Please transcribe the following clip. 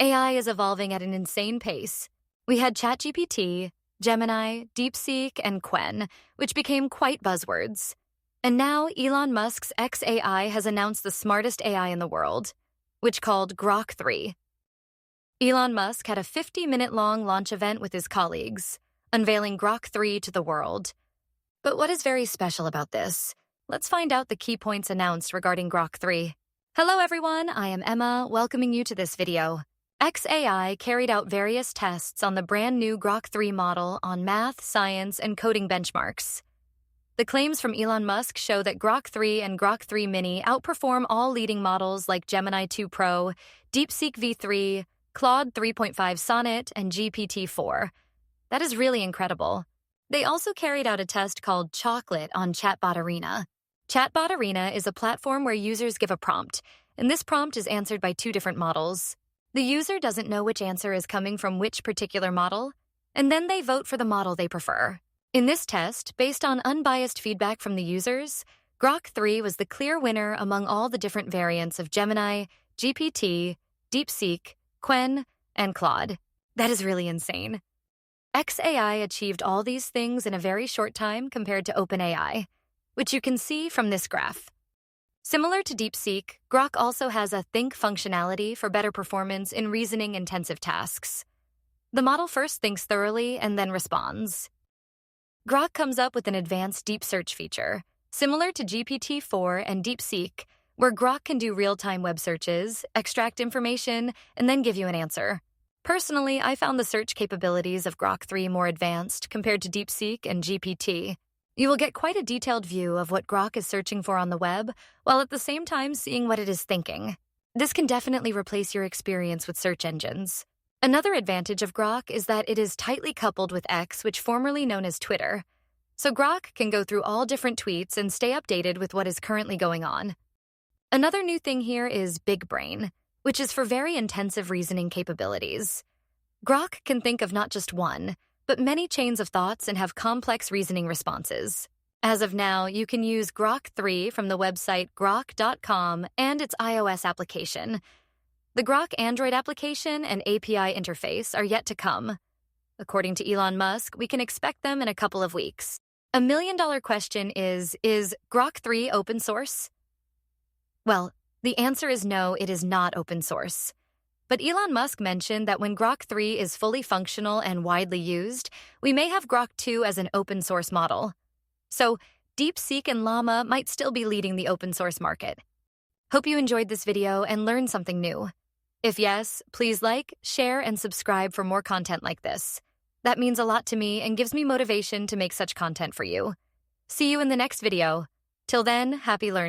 AI is evolving at an insane pace. We had ChatGPT, Gemini, DeepSeek, and Qwen, which became quite buzzwords. And now Elon Musk's xAI has announced the smartest AI in the world, which called Grok 3. Elon Musk had a 50-minute-long launch event with his colleagues, unveiling Grok 3 to the world. But what is very special about this? Let's find out the key points announced regarding Grok 3. Hello everyone, I am Emma, welcoming you to this video. xAI carried out various tests on the brand new Grok 3 model on math, science, and coding benchmarks. The claims from Elon Musk show that Grok 3 and Grok 3 Mini outperform all leading models like Gemini 2 Pro, DeepSeek V3, Claude 3.5 Sonnet, and GPT-4. That is really incredible. They also carried out a test called Chocolate on Chatbot Arena. Chatbot Arena is a platform where users give a prompt, and this prompt is answered by two different models. The user doesn't know which answer is coming from which particular model, and then they vote for the model they prefer. In this test, based on unbiased feedback from the users, Grok 3 was the clear winner among all the different variants of Gemini, GPT, DeepSeek, Qwen, and Claude. That is really insane. xAI achieved all these things in a very short time compared to OpenAI, which you can see from this graph. Similar to DeepSeek, Grok also has a think functionality for better performance in reasoning-intensive tasks. The model first thinks thoroughly and then responds. Grok comes up with an advanced deep search feature, similar to GPT-4 and DeepSeek, where Grok can do real-time web searches, extract information, and then give you an answer. Personally, I found the search capabilities of Grok 3 more advanced compared to DeepSeek and GPT. You will get quite a detailed view of what Grok is searching for on the web, while at the same time seeing what it is thinking. This can definitely replace your experience with search engines. Another advantage of Grok is that it is tightly coupled with X, which formerly known as Twitter. So Grok can go through all different tweets and stay updated with what is currently going on. Another new thing here is Big Brain, which is for very intensive reasoning capabilities. Grok can think of not just one, but many chains of thoughts and have complex reasoning responses. As of now, you can use Grok 3 from the website grok.com and its iOS application. The Grok Android application and API interface are yet to come. According to Elon Musk, we can expect them in a couple of weeks. $1 million question is Grok 3 open source? Well, the answer is no, it is not open source. But Elon Musk mentioned that when Grok 3 is fully functional and widely used, we may have Grok 2 as an open source model. So, DeepSeek and Llama might still be leading the open source market. Hope you enjoyed this video and learned something new. If yes, please like, share, and subscribe for more content like this. That means a lot to me and gives me motivation to make such content for you. See you in the next video. Till then, happy learning.